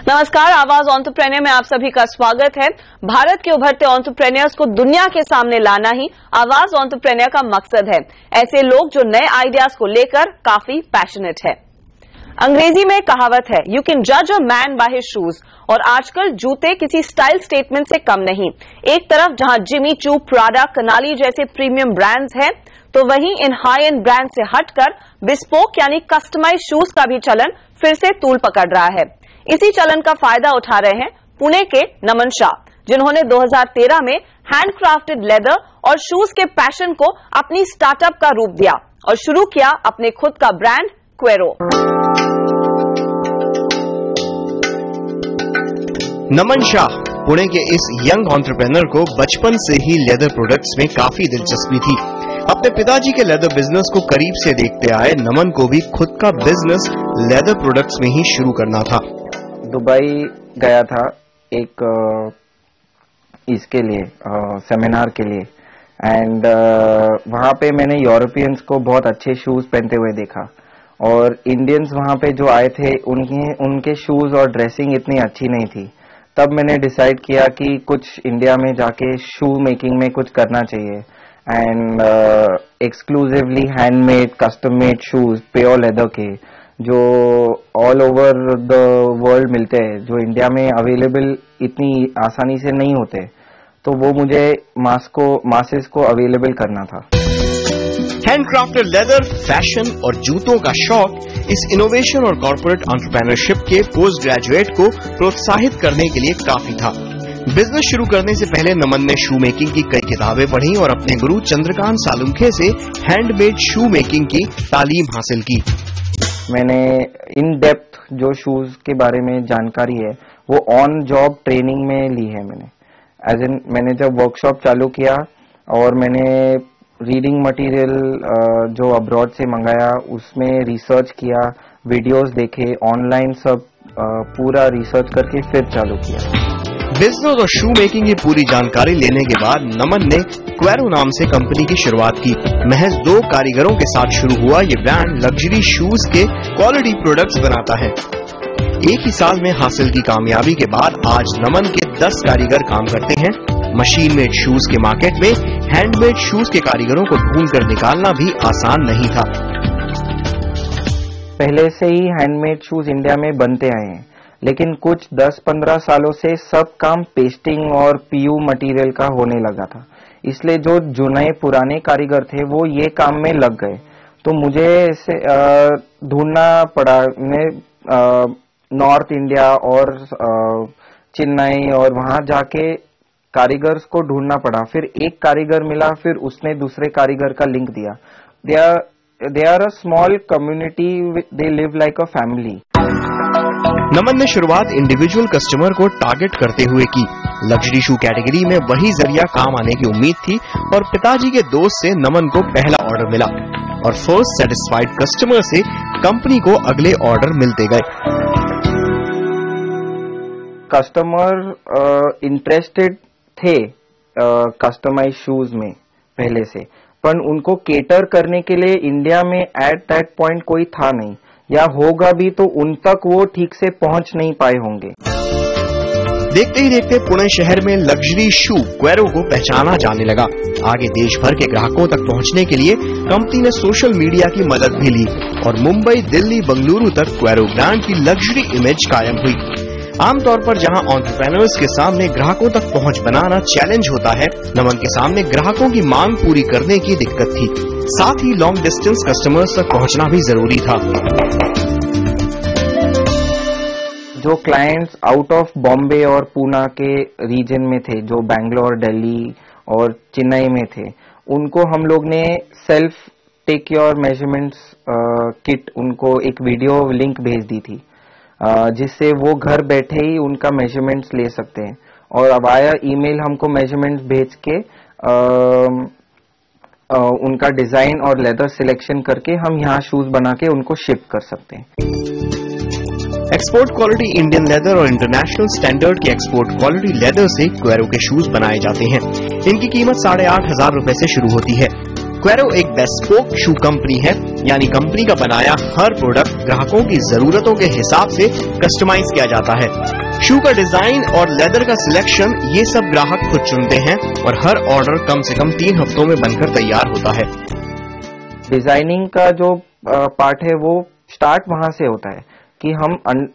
नमस्कार, आवाज एंटरप्रेन्योर में आप सभी का स्वागत है। भारत के उभरते एंटरप्रेन्योर्स को दुनिया के सामने लाना ही आवाज एंटरप्रेन्योर का मकसद है। ऐसे लोग जो नए आइडियाज को लेकर काफी पैशनेट है। अंग्रेजी में कहावत है, यू कैन जज a man by his shoes. और आजकल जूते किसी स्टाइल स्टेटमेंट से कम नहीं। एक तरफ जहां जिमी चू, प्राडा, कनाली जैसे प्रीमियम ब्रांड्स हैं, तो वहीं इन हाई एंड ब्रांड से हटकर बिस्पोक यानी कस्टमाइज शूज का भी चलन फिर से तूल पकड़ रहा है। इसी चलन का फायदा उठा रहे हैं पुणे के नमन शाह, जिन्होंने 2013 में हैंडक्राफ्टेड लेदर और शूज के पैशन को अपनी स्टार्टअप का रूप दिया और शुरू किया अपने खुद का ब्रांड क्वेरो। नमन शाह पुणे के इस यंग एंटरप्रेन्योर को बचपन से ही लेदर प्रोडक्ट्स में काफी दिलचस्पी थी। अपने पिताजी के लेदर बिजनेस को करीब से देखते आए नमन को भी खुद का बिजनेस लेदर प्रोडक्ट्स में ही शुरू करना था। दुबई गया था एक इसके लिए सेमिनार के लिए एंड वहाँ पे मैंने यूरोपियंस को बहुत अच्छे शूज पहनते हुए देखा और इंडियंस वहाँ पे जो आए थे उनके शूज और ड्रेसिंग इतनी अच्छी नहीं थी। तब मैंने डिसाइड किया कि कुछ इंडिया में जाके शू मेकिंग में कुछ करना चाहिए and exclusively handmade custom made shoes pure leather के जो ऑल ओवर द वर्ल्ड मिलते हैं, जो इंडिया में अवेलेबल इतनी आसानी से नहीं होते, तो वो मुझे मासेस को अवेलेबल करना था। हैंडक्राफ्टेड लेदर, फैशन और जूतों का शौक इस इनोवेशन और कॉर्पोरेट एंटरप्रेन्योरशिप के पोस्ट ग्रेजुएट को प्रोत्साहित करने के लिए काफी था। बिजनेस शुरू करने से पहले नमन ने शू मेकिंग की कई किताबें पढ़ी और अपने गुरु चंद्रकांत सालुंखे से हैंडमेड शू मेकिंग की तालीम हासिल की। मैंने इन डेप्थ जो शूज के बारे में जानकारी है वो ऑन जॉब ट्रेनिंग में ली है मैंने। मैंने जब वर्कशॉप चालू किया और मैंने रीडिंग मटेरियल जो अब्रॉड से मंगाया, उसमें रिसर्च किया, वीडियोस देखे, ऑनलाइन सब पूरा रिसर्च करके फिर चालू किया। बिजनेस और शू मेकिंग की पूरी जानकारी लेने के बाद नमन ने क्वेरो नाम से कंपनी की शुरुआत की। महज 2 कारीगरों के साथ शुरू हुआ ये ब्रांड लग्जरी शूज के क्वालिटी प्रोडक्ट्स बनाता है। एक ही साल में हासिल की कामयाबी के बाद आज नमन के 10 कारीगर काम करते हैं। मशीन मेड शूज के मार्केट में हैंडमेड शूज के कारीगरों को ढूंढ कर निकालना भी आसान नहीं था। पहले से ही हैंडमेड शूज इंडिया में बनते आए हैं, लेकिन कुछ 10-15 सालों से सब काम पेस्टिंग और पीयू मटेरियल का होने लगा था। इसलिए जो नए पुराने कारीगर थे वो ये काम में लग गए, तो मुझे इसे ढूंढना पड़ा। नॉर्थ इंडिया और चेन्नई और वहां जाके कारीगर्स को ढूंढना पड़ा। फिर एक कारीगर मिला, फिर उसने दूसरे कारीगर का लिंक दिया। They are a small community, they live like a family. Naman ने शुरुआत इंडिविजुअल कस्टमर को टारगेट करते हुए की। लग्जरी शू कैटेगरी में वही जरिया काम आने की उम्मीद थी और पिताजी के दोस्त से नमन को पहला ऑर्डर मिला और फर्स्ट सेटिस्फाइड कस्टमर से कंपनी को अगले ऑर्डर मिलते गए। कस्टमर इंटरेस्टेड थे कस्टमाइज शूज में पहले से, पर उनको केटर करने के लिए इंडिया में एट दैट पॉइंट कोई था नहीं, या होगा भी तो उन तक वो ठीक से पहुंच नहीं पाए होंगे। देखते ही देखते पुणे शहर में लग्जरी शू क्वेरो को पहचाना जाने लगा। आगे देश भर के ग्राहकों तक पहुंचने के लिए कंपनी ने सोशल मीडिया की मदद भी ली और मुंबई, दिल्ली, बंगलुरु तक क्वेरो ब्रांड की लग्जरी इमेज कायम हुई। आमतौर पर जहां एंटरप्रेन्योर्स के सामने ग्राहकों तक पहुंच बनाना चैलेंज होता है, नमन के सामने ग्राहकों की मांग पूरी करने की दिक्कत थी। साथ ही लॉन्ग डिस्टेंस कस्टमर्स तक पहुंचना भी जरूरी था। जो क्लाइंट्स आउट ऑफ बॉम्बे और पूना के रीजन में थे, जो बैंगलोर, दिल्ली और चेन्नई में थे, उनको हम लोग ने self take your measurements kit, उनको एक वीडियो लिंक भेज दी थी, जिससे वो घर बैठे ही उनका मेजरमेंट्स ले सकते हैं। और अब आया ईमेल हमको मेजरमेंट्स भेज के उनका डिजाइन और लेदर सिलेक्शन करके हम यहाँ शूज बना के उनको शिप कर सकते हैं। एक्सपोर्ट क्वालिटी इंडियन लेदर और इंटरनेशनल स्टैंडर्ड के एक्सपोर्ट क्वालिटी लेदर से क्वेरो के शूज बनाए जाते हैं। इनकी कीमत 8,500 रुपए से शुरू होती है। क्वेरो एक बेस्पोक शू कंपनी है, यानी कंपनी का बनाया हर प्रोडक्ट ग्राहकों की जरूरतों के हिसाब से कस्टमाइज किया जाता है। शू का डिजाइन और लेदर का सिलेक्शन ये सब ग्राहक खुद चुनते हैं और हर ऑर्डर कम से कम 3 हफ्तों में बनकर तैयार होता है। डिजाइनिंग का जो पार्ट है वो स्टार्ट वहां से होता है कि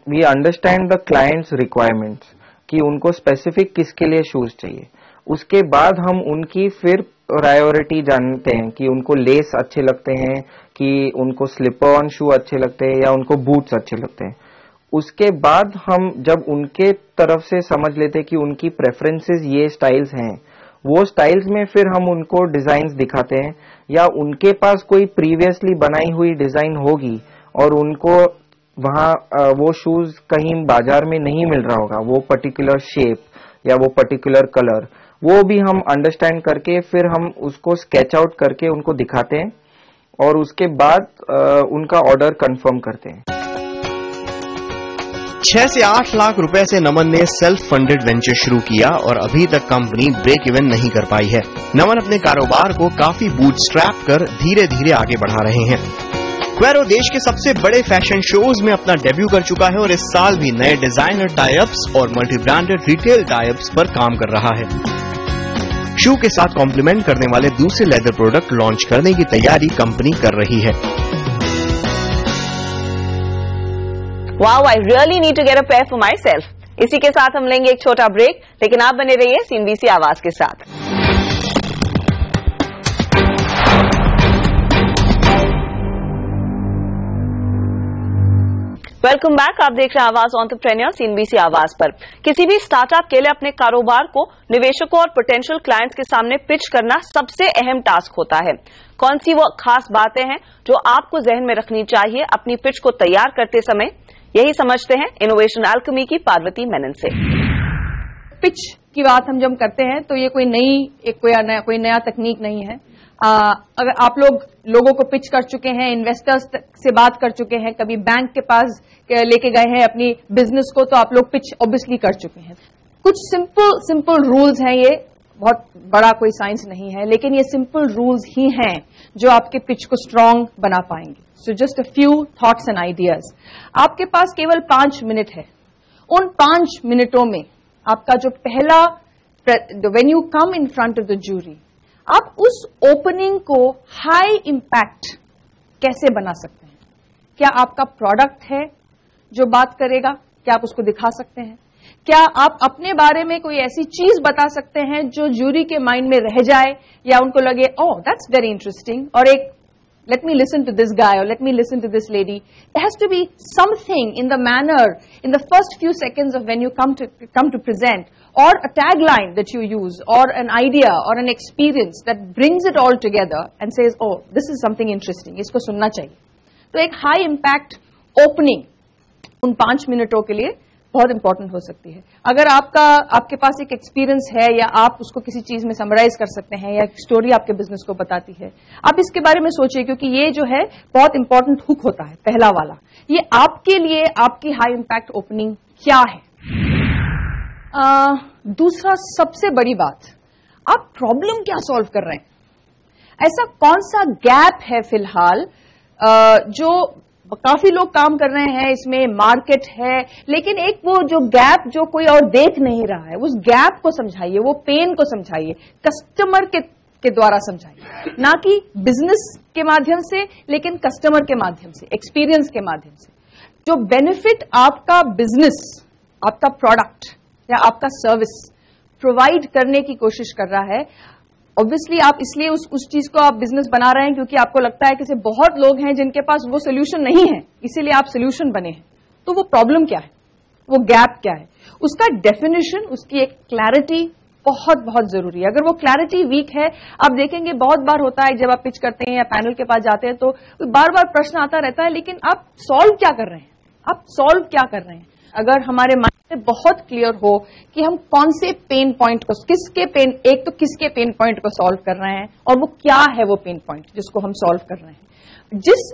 we understand the clients requirements कि उनको स्पेसिफिक किसके लिए शूज चाहिए। उसके बाद हम उनकी फिर प्रायोरिटी जानते हैं कि उनको लेस अच्छे लगते हैं, कि उनको स्लिपर ऑन शू अच्छे लगते हैं या उनको बूट्स अच्छे लगते हैं। उसके बाद हम जब उनके तरफ से समझ लेते हैं कि उनकी प्रेफरेंसेस ये स्टाइल्स हैं, वो स्टाइल्स में फिर हम उनको डिजाइन्स दिखाते हैं या उनके पास कोई प्रीवियसली बनाई हुई डिजाइन होगी और उनको वहां वो शूज कहीं बाजार में नहीं मिल रहा होगा, वो पर्टिकुलर शेप या वो पर्टिकुलर कलर, वो भी हम अंडरस्टैंड करके फिर हम उसको स्केच आउट करके उनको दिखाते हैं और उसके बाद उनका ऑर्डर कंफर्म करते हैं। 6 से 8 लाख रुपए से नमन ने सेल्फ फंडेड वेंचर शुरू किया और अभी तक कंपनी ब्रेक इवन नहीं कर पाई है। नमन अपने कारोबार को काफी बूटस्ट्रैप कर धीरे धीरे आगे बढ़ा रहे हैं। क्वेरो देश के सबसे बड़े फैशन शोज में अपना डेब्यू कर चुका है और इस साल भी नए डिजाइनर टाइप्स और मल्टी ब्रांडेड रिटेल टाइप्स पर काम कर रहा है। शू के साथ कॉम्प्लीमेंट करने वाले दूसरे लेदर प्रोडक्ट लॉन्च करने की तैयारी कंपनी कर रही है। Wow, I really need to get a pair for myself. इसी के साथ हम लेंगे एक छोटा ब्रेक, लेकिन आप बने रहिए सीएनबीसी आवाज के साथ। Welcome back. आप देख रहे हैं आवाज एंटरप्रेन्योर सीएनबीसी आवाज पर। किसी भी स्टार्टअप के लिए अपने कारोबार को निवेशकों और पोटेंशियल क्लाइंट्स के सामने पिच करना सबसे अहम टास्क होता है। कौन सी वो खास बातें हैं जो आपको जहन में रखनी चाहिए अपनी पिच को तैयार करते समय? यही समझते हैं इनोवेशन एल्केमी की पार्वती मेनन से। पिच की बात हम जब करते हैं तो ये कोई नया तकनीक नहीं है। अगर आप लोगों को पिच कर चुके हैं, इन्वेस्टर्स से बात कर चुके हैं, कभी बैंक के पास लेके गए हैं अपनी बिजनेस को, तो आप लोग पिच ऑब्वियसली कर चुके हैं। कुछ सिंपल रूल्स हैं, ये बहुत बड़ा कोई साइंस नहीं है, लेकिन ये सिंपल रूल्स ही हैं जो आपके पिच को स्ट्रांग बना पाएंगे। So just a few thoughts and ideas. आपके पास केवल 5 मिनट है। उन 5 मिनटों में आपका जो पहला, when you come in front of the jury, आप उस ओपनिंग को हाई इंपैक्ट कैसे बना सकते हैं? क्या आपका प्रोडक्ट है जो बात करेगा? क्या आप उसको दिखा सकते हैं? क्या आप अपने बारे में कोई ऐसी चीज बता सकते हैं जो जूरी के माइंड में रह जाए या उनको लगे ओह दैट्स वेरी इंटरेस्टिंग, और एक let me listen to this guy or let me listen to this lady. There has to be something in the manner, in the first few seconds of when you come to present, or a tagline that you use, or an idea or an experience that brings it all together and says, oh, this is something interesting, isko sunna chahiye. तो एक high impact opening उन 5 मिनटों के लिए बहुत important हो सकती है। अगर आपके पास एक एक्सपीरियंस है या आप उसको किसी चीज में समराइज कर सकते हैं या एक स्टोरी आपके बिजनेस को बताती है, आप इसके बारे में सोचिए, क्योंकि ये जो है बहुत इंपॉर्टेंट हुक होता है पहला वाला। ये आपके लिए आपकी हाई इंपैक्ट ओपनिंग क्या है? दूसरा सबसे बड़ी बात, आप प्रॉब्लम क्या सॉल्व कर रहे हैं? ऐसा कौन सा गैप है फिलहाल जो काफी लोग काम कर रहे हैं, इसमें मार्केट है, लेकिन एक वो जो गैप जो कोई और देख नहीं रहा है, उस गैप को समझाइए, वो पेन को समझाइए, कस्टमर के द्वारा समझाइए, ना कि बिजनेस के माध्यम से, लेकिन कस्टमर के माध्यम से, एक्सपीरियंस के माध्यम से। जो बेनिफिट आपका बिजनेस, आपका प्रोडक्ट या आपका सर्विस प्रोवाइड करने की कोशिश कर रहा है, ऑब्वियसली आप इसलिए उस चीज को आप बिजनेस बना रहे हैं क्योंकि आपको लगता है कि से बहुत लोग हैं जिनके पास वो सोल्यूशन नहीं है, इसीलिए आप सोल्यूशन बने हैं। तो वो प्रॉब्लम क्या है, वो गैप क्या है, उसका डेफिनेशन, उसकी एक क्लैरिटी बहुत बहुत जरूरी है। अगर वो क्लैरिटी वीक है, आप देखेंगे बहुत बार होता है जब आप पिच करते हैं या पैनल के पास जाते हैं तो बार बार प्रश्न आता रहता है, लेकिन आप सॉल्व क्या कर रहे हैं, आप सॉल्व क्या कर रहे हैं? अगर हमारे माइंड में बहुत क्लियर हो कि हम कौन से पेन पॉइंट को, किसके पेन पॉइंट को सॉल्व कर रहे हैं और वो क्या है वो पेन पॉइंट जिसको हम सॉल्व कर रहे हैं, जिस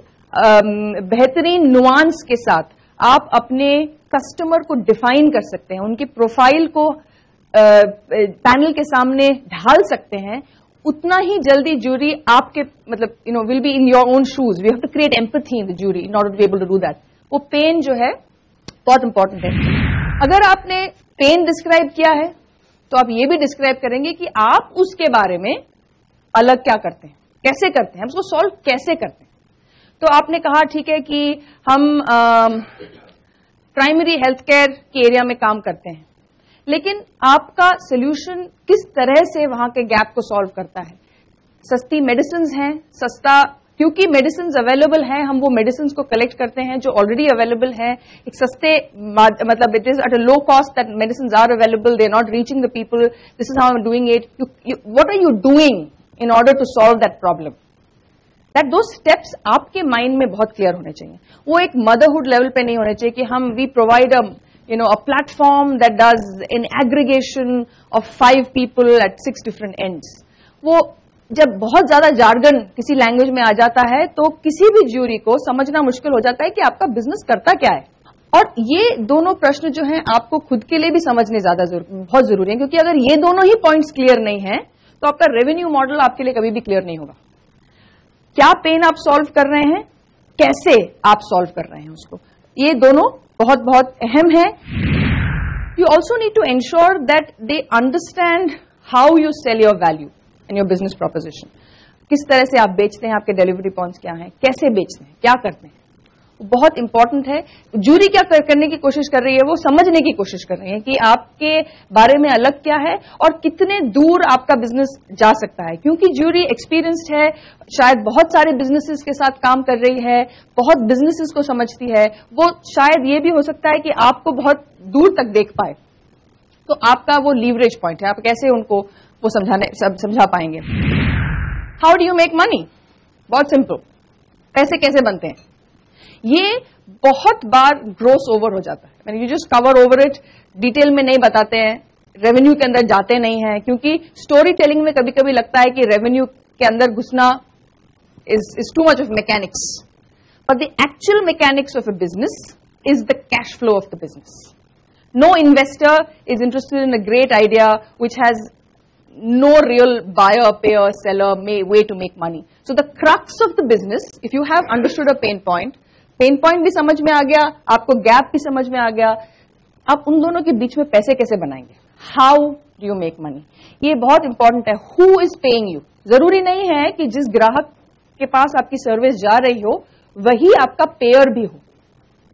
बेहतरीन नुआंस के साथ आप अपने कस्टमर को डिफाइन कर सकते हैं, उनकी प्रोफाइल को पैनल के सामने ढाल सकते हैं, उतना ही जल्दी जूरी आपके will be in your own shoes. We have to create empathy in the jury in order to be able to do that. वो पेन जो है बहुत इंपॉर्टेंट है। अगर आपने पेन डिस्क्राइब किया है तो आप ये भी डिस्क्राइब करेंगे कि आप उसके बारे में अलग क्या करते हैं, कैसे करते हैं, हम उसको सॉल्व कैसे करते हैं। तो आपने कहा ठीक है कि हम प्राइमरी हेल्थ केयर के एरिया में काम करते हैं, लेकिन आपका सोल्यूशन किस तरह से वहां के गैप को सॉल्व करता है। सस्ती मेडिसिन हैं, सस्ता, क्योंकि मेडिसिन अवेलेबल हैं, हम वो मेडिसिन को कलेक्ट करते हैं जो ऑलरेडी अवेलेबल है, एक सस्ते, मतलब it is at a low cost that medicine are available, they are not reaching the people, this is how I am doing it, what are you doing in order to solve that problem. That दो steps आपके mind में बहुत clear होने चाहिए। वो एक motherhood level पे नहीं होने चाहिए कि हम we provide a platform that does an aggregation of 5 people at 6 different ends. वो जब बहुत ज्यादा जार्गन किसी लैंग्वेज में आ जाता है तो किसी भी ज्यूरी को समझना मुश्किल हो जाता है कि आपका बिजनेस करता क्या है। और ये दोनों प्रश्न जो हैं आपको खुद के लिए भी समझने बहुत जरूरी है, क्योंकि अगर ये दोनों ही पॉइंट्स क्लियर नहीं है तो आपका रेवेन्यू मॉडल आपके लिए कभी भी क्लियर नहीं होगा। क्या पेन आप सॉल्व कर रहे हैं, कैसे आप सॉल्व कर रहे हैं उसको, ये दोनों बहुत बहुत अहम है। You also need to ensure that they understand how you sell your value in your business proposition. किस तरह से आप बेचते हैं, आपके डिलीवरी पॉइंट्स क्या हैं, कैसे बेचते हैं, क्या करते हैं, बहुत इंपॉर्टेंट है। ज्यूरी क्या करने की कोशिश कर रही है, वो समझने की कोशिश कर रही है कि आपके बारे में अलग क्या है और कितने दूर आपका बिजनेस जा सकता है। क्योंकि ज्यूरी एक्सपीरियंस्ड है, शायद बहुत सारे बिजनेसेस के साथ काम कर रही है, बहुत बिजनेसेस को समझती है, वो शायद ये भी हो सकता है कि आपको बहुत दूर तक देख पाए। तो आपका वो लीवरेज पॉइंट है, आप कैसे उनको वो समझा पाएंगे। How do you make money, बहुत सिंपल, पैसे कैसे बनते हैं, ये बहुत बार ग्रोस ओवर हो जाता है। मैंने you just cover over it, detail में नहीं बताते हैं, रेवेन्यू के अंदर जाते नहीं हैं, क्योंकि स्टोरी टेलिंग में कभी कभी लगता है कि रेवेन्यू के अंदर घुसना is too much of mechanics, but the actual mechanics of a business is the cash flow of the business. No investor is interested in a great idea which has no real buyer, payer, seller way to make money. So the crux of the business, if you have understood a pain point भी समझ में आ गया, आपको gap भी समझ में आ गया, आप उन दोनों के बीच में पैसे कैसे बनाएंगे, how do you make money, ये बहुत इंपॉर्टेंट है। हु इज पेइंग यू, जरूरी नहीं है कि जिस ग्राहक के पास आपकी सर्विस जा रही हो वही आपका पेयर भी हो।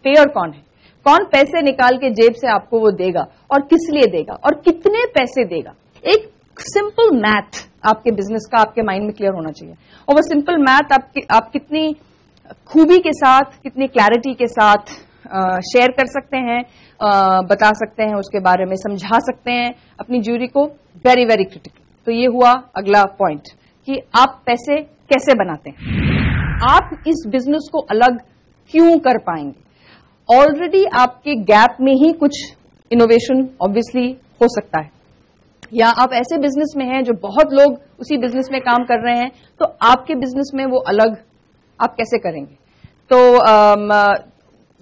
पेयर कौन है, कौन पैसे निकाल के जेब से आपको वो देगा और किस लिए देगा और कितने पैसे देगा। एक सिंपल मैथ आपके बिजनेस का आपके माइंड में क्लियर होना चाहिए, और वो सिंपल मैथ आप कितनी खूबी के साथ, कितनी क्लैरिटी के साथ शेयर कर सकते हैं, बता सकते हैं, उसके बारे में समझा सकते हैं अपनी ज्यूरी को, वेरी वेरी क्रिटिकल। तो ये हुआ अगला पॉइंट कि आप पैसे कैसे बनाते हैं, आप इस बिजनेस को अलग क्यों कर पाएंगे। ऑलरेडी आपके गैप में ही कुछ इनोवेशन ऑब्वियसली हो सकता है, या आप ऐसे बिजनेस में हैं जो बहुत लोग उसी बिजनेस में काम कर रहे हैं, तो आपके बिजनेस में वो अलग आप कैसे करेंगे। तो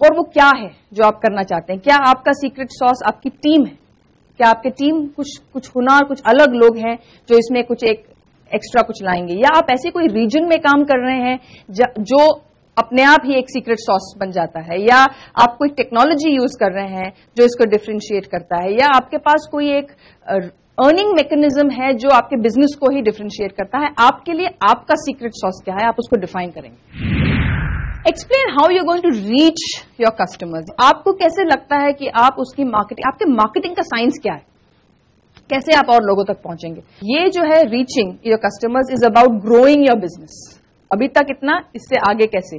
और वो क्या है जो आप करना चाहते हैं, क्या आपका सीक्रेट सॉस आपकी टीम है, क्या आपकी टीम कुछ हुनर, कुछ अलग लोग हैं जो इसमें कुछ एक एक्स्ट्रा कुछ लाएंगे, या आप ऐसे कोई रीजन में काम कर रहे हैं जो अपने आप ही एक सीक्रेट सॉस बन जाता है, या आप कोई टेक्नोलॉजी यूज कर रहे हैं जो इसको डिफरेंशिएट करता है, या आपके पास कोई एक अर्निंग मैकेनिज्म है जो आपके बिजनेस को ही डिफरेंशिएट करता है। आपके लिए आपका सीक्रेट सॉस क्या है, आप उसको डिफाइन करेंगे। Explain how you going to reach your customers, आपको कैसे लगता है कि आप उसकी मार्केटिंग, आपके मार्केटिंग का साइंस क्या है, कैसे आप और लोगों तक पहुंचेंगे। ये जो है reaching your customers is about growing your business. अभी तक इतना, इससे आगे कैसे।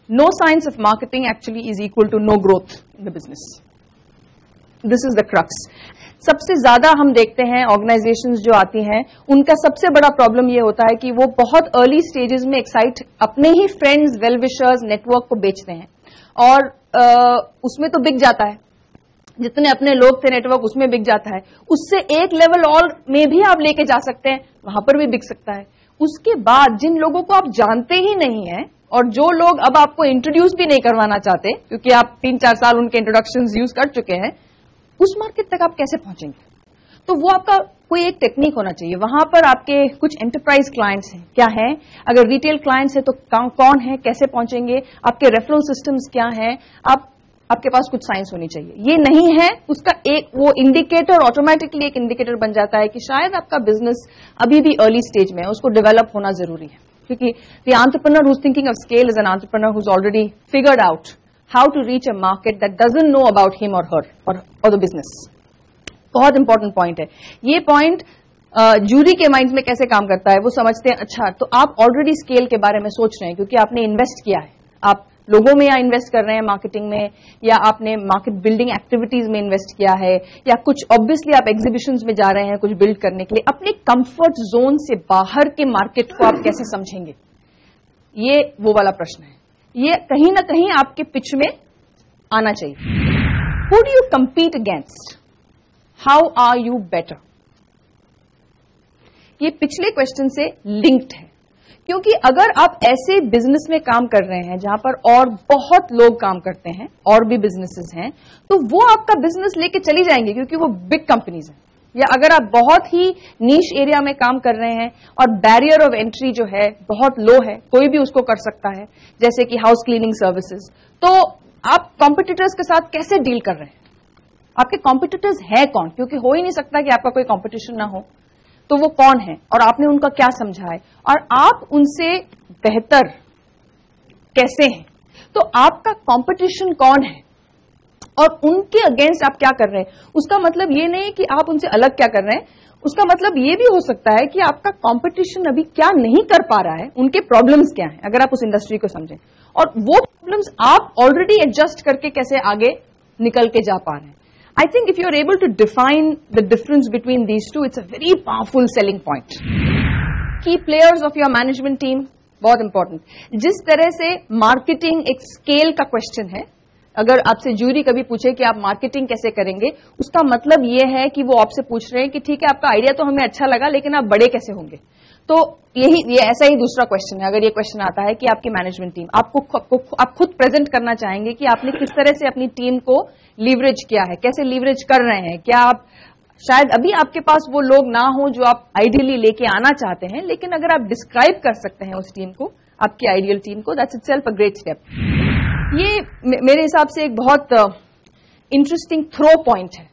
No science of marketing actually is equal to no growth in the business, this is the crux. सबसे ज्यादा हम देखते हैं ऑर्गेनाइजेशंस जो आती हैं, उनका सबसे बड़ा प्रॉब्लम ये होता है कि वो बहुत अर्ली स्टेजेस में एक्साइट अपने ही फ्रेंड्स, वेल विशर्स, नेटवर्क को बेचते हैं, और उसमें तो बिक जाता है, जितने अपने लोग थे नेटवर्क उसमें बिक जाता है। उससे एक लेवल और में भी आप लेके जा सकते हैं, वहां पर भी बिक सकता है। उसके बाद जिन लोगों को आप जानते ही नहीं है, और जो लोग अब आपको इंट्रोड्यूस भी नहीं करवाना चाहते क्योंकि आप 3-4 साल उनके इंट्रोडक्शंस यूज कर चुके हैं, उस मार्केट तक आप कैसे पहुंचेंगे। तो वो आपका कोई एक टेक्निक होना चाहिए। वहां पर आपके कुछ एंटरप्राइज क्लाइंट्स हैं, क्या है, अगर रिटेल क्लाइंट्स है तो कौन है, कैसे पहुंचेंगे, आपके रेफरल सिस्टम्स क्या हैं, आपके पास कुछ साइंस होनी चाहिए। ये नहीं है, उसका एक वो इंडिकेटर ऑटोमेटिकली एक इंडिकेटर बन जाता है कि शायद आपका बिजनेस अभी भी अर्ली स्टेज में है, उसको डेवलप होना जरूरी है। क्योंकि the entrepreneur who is thinking of scale is an entrepreneur who is already figured out how to reach a market that doesn't know about him or her or the business. बहुत important point है ये point. Jury के mind में कैसे काम करता है, वो समझते हैं अच्छा तो आप ऑलरेडी स्केल के बारे में सोच रहे हैं क्योंकि आपने इन्वेस्ट किया है, आप लोगों में या इन्वेस्ट कर रहे हैं मार्केटिंग में, या आपने मार्केट बिल्डिंग एक्टिविटीज में इन्वेस्ट किया है, या कुछ ऑब्वियसली आप एग्जीबिशंस में जा रहे हैं कुछ बिल्ड करने के लिए। अपने कंफर्ट जोन से बाहर के मार्केट को आप कैसे समझेंगे, ये वो वाला प्रश्न है। ये कहीं ना कहीं आपके पिच में आना चाहिए। Who do you compete against, how are you better, ये पिछले क्वेश्चन से लिंक्ड है। क्योंकि अगर आप ऐसे बिजनेस में काम कर रहे हैं जहां पर और बहुत लोग काम करते हैं और भी बिजनेसेस हैं, तो वो आपका बिजनेस लेके चली जाएंगे क्योंकि वो बिग कंपनीज हैं। या अगर आप बहुत ही नीश एरिया में काम कर रहे हैं और बैरियर ऑफ एंट्री जो है बहुत लो है, कोई भी उसको कर सकता है, जैसे कि हाउस क्लीनिंग सर्विसेज, तो आप कॉम्पिटिटर्स के साथ कैसे डील कर रहे हैं, आपके कॉम्पिटिटर्स है कौन, क्योंकि हो ही नहीं सकता कि आपका कोई कॉम्पिटिशन ना हो, तो वो कौन है और आपने उनका क्या समझा है और आप उनसे बेहतर कैसे हैं। तो आपका कंपटीशन कौन है और उनके अगेंस्ट आप क्या कर रहे हैं। उसका मतलब ये नहीं कि आप उनसे अलग क्या कर रहे हैं, उसका मतलब ये भी हो सकता है कि आपका कंपटीशन अभी क्या नहीं कर पा रहा है, उनके प्रॉब्लम्स क्या हैं, अगर आप उस इंडस्ट्री को समझें, और वो प्रॉब्लम्स आप ऑलरेडी एडजस्ट करके कैसे आगे निकल के जा पा रहे हैं। I think if you're able to define the difference between these two, it's a very powerful selling point. Key players of your management team, बहुत important. जिस तरह से मार्केटिंग एक स्केल का क्वेश्चन है, अगर आपसे जूरी कभी पूछे कि आप मार्केटिंग कैसे करेंगे, उसका मतलब ये है कि वो आपसे पूछ रहे हैं कि ठीक है आपका आइडिया तो हमें अच्छा लगा लेकिन आप बड़े कैसे होंगे। तो ये ऐसा ही दूसरा क्वेश्चन है। अगर ये क्वेश्चन आता है कि आपकी मैनेजमेंट टीम आप खुद प्रेजेंट करना चाहेंगे कि आपने किस तरह से अपनी टीम को लीवरेज किया है, कैसे लीवरेज कर रहे हैं, क्या आप शायद अभी आपके पास वो लोग ना हो जो आप आइडियली लेके आना चाहते हैं, लेकिन अगर आप डिस्क्राइब कर सकते हैं उस टीम को, आपकी आइडियल टीम को, that's itself a great step. ये मेरे हिसाब से एक बहुत इंटरेस्टिंग थ्रो पॉइंट है।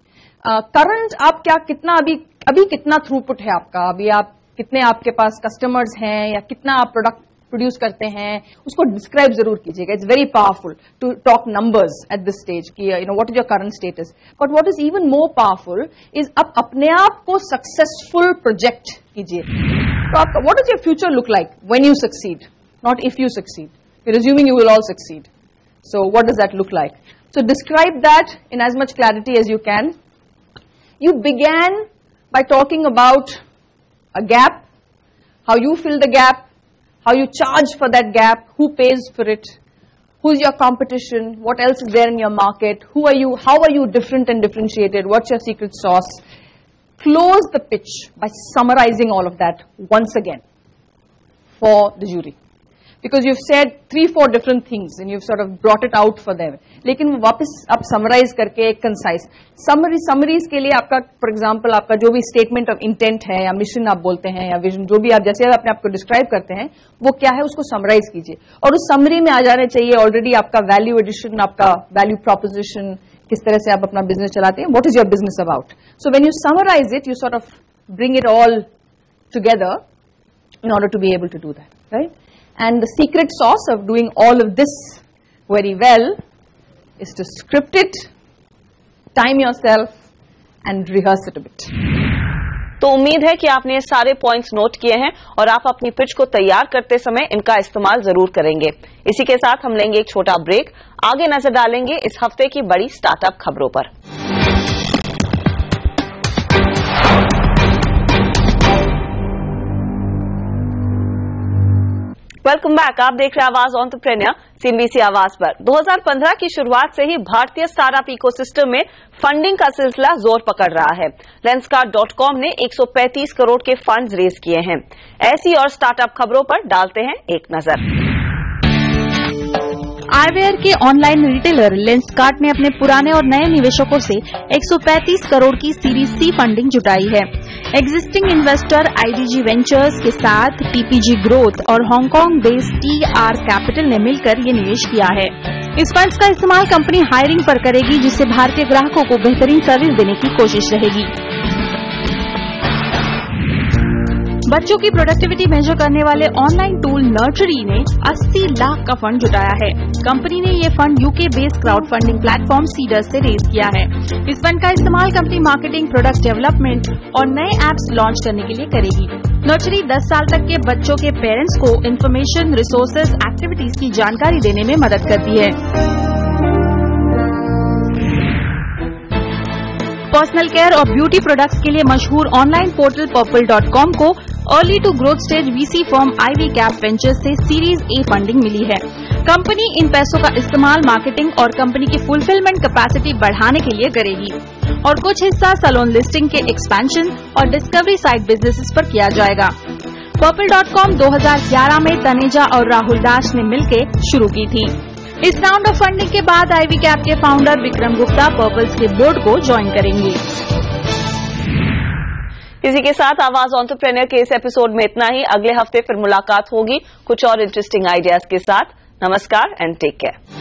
करंट आप क्या कितना अभी कितना थ्रूपुट है आपका, अभी आप कितने आपके पास कस्टमर्स हैं या कितना आप प्रोडक्ट प्रोड्यूस करते हैं, उसको डिस्क्राइब जरूर कीजिएगा। It's very powerful to talk numbers at this stage कि what is your current status, but what is even more powerful is आप अपने आप को सक्सेसफुल प्रोजेक्ट कीजिए। तो आपका what is your future look like when you succeed, not if you succeed, assuming you will all succeed. So what does that look like? So describe that in as much clarity as you can. You began by talking about a gap, how you fill the gap, how you charge for that gap, who pays for it, who's your competition, what else is there in your market, who are you, how are you different and differentiated, what's your secret sauce. Close the pitch by summarizing all of that once again for the jury. Because you've said 3-4 different things and you've sort of brought it out for them. लेकिन वापस आप summarize करके एक concise summaries के लिए आपका for example आपका जो भी statement of intent है या mission आप बोलते हैं या vision, जो भी आप जैसे अपने आप को describe करते हैं वो क्या है उसको summarize कीजिए और उस summary में आ जाने चाहिए already आपका value addition, आपका value proposition, किस तरह से आप अपना business चलाते हैं, what is your business about. So when you summarize it, you sort of bring it all together in order to be able to do that, right? And the secret sauce of doing all of this very well is to script it, time yourself, and rehearse it a bit. तो उम्मीद है कि आपने ये सारे points note किए हैं और आप अपनी पिच को तैयार करते समय इनका इस्तेमाल जरूर करेंगे। इसी के साथ हम लेंगे एक छोटा ब्रेक, आगे नजर डालेंगे इस हफ्ते की बड़ी स्टार्टअप खबरों पर। वेलकम बैक, आप देख रहे हैं आवाज एंटरप्रेन्योर सीएनबीसी आवाज पर। 2015 की शुरुआत से ही भारतीय स्टार्टअप इकोसिस्टम में फंडिंग का सिलसिला जोर पकड़ रहा है। Lenskart.com ने 135 करोड़ के फंड्स रेज किए हैं। ऐसी और स्टार्टअप खबरों पर डालते हैं एक नजर। आईवेयर के ऑनलाइन रिटेलर लेंसकार्ट ने अपने पुराने और नए निवेशकों से 135 करोड़ की सीरीज सी फंडिंग जुटाई है। एग्जिस्टिंग इन्वेस्टर आईडीजी वेंचर्स के साथ टीपीजी ग्रोथ और हांगकांग बेस्ड टीआर कैपिटल ने मिलकर ये निवेश किया है। इस फंड्स का इस्तेमाल कंपनी हायरिंग पर करेगी, जिससे भारतीय ग्राहकों को बेहतरीन सर्विस देने की कोशिश रहेगी। बच्चों की प्रोडक्टिविटी मेजर करने वाले ऑनलाइन टूल नर्टरी ने 80 लाख का फंड जुटाया है। कंपनी ने ये fund UK based crowd funding platform Seedrs से रेज किया है। इस फंड का इस्तेमाल कंपनी मार्केटिंग, प्रोडक्ट डेवलपमेंट और नए एप्स लॉन्च करने के लिए करेगी। नर्टरी 10 साल तक के बच्चों के पेरेंट्स को इन्फॉर्मेशन, रिसोर्सेज, एक्टिविटीज की जानकारी देने में मदद करती है। पर्सनल केयर और ब्यूटी प्रोडक्ट्स के लिए मशहूर ऑनलाइन पोर्टल पर्पल.com को early to growth stage VC firm IvyCap ventures से सीरीज ए फंडिंग मिली है। कंपनी इन पैसों का इस्तेमाल मार्केटिंग और कंपनी की फुलफिलमेंट कैपेसिटी बढ़ाने के लिए करेगी और कुछ हिस्सा सैलून लिस्टिंग के एक्सपेंशन और डिस्कवरी साइट बिजनेसेस पर किया जाएगा। पर्पल.com 2011 में तनेजा और राहुल दास ने मिलकर शुरू की थी। इस राउंड ऑफ फंडिंग के बाद आईवी कैप के फाउंडर विक्रम गुप्ता पर्पल्स के बोर्ड को ज्वाइन करेंगे। इसी के साथ आवाज एंटरप्रेन्योर के इस एपिसोड में इतना ही। अगले हफ्ते फिर मुलाकात होगी कुछ और इंटरेस्टिंग आइडियाज के साथ। नमस्कार एंड टेक केयर।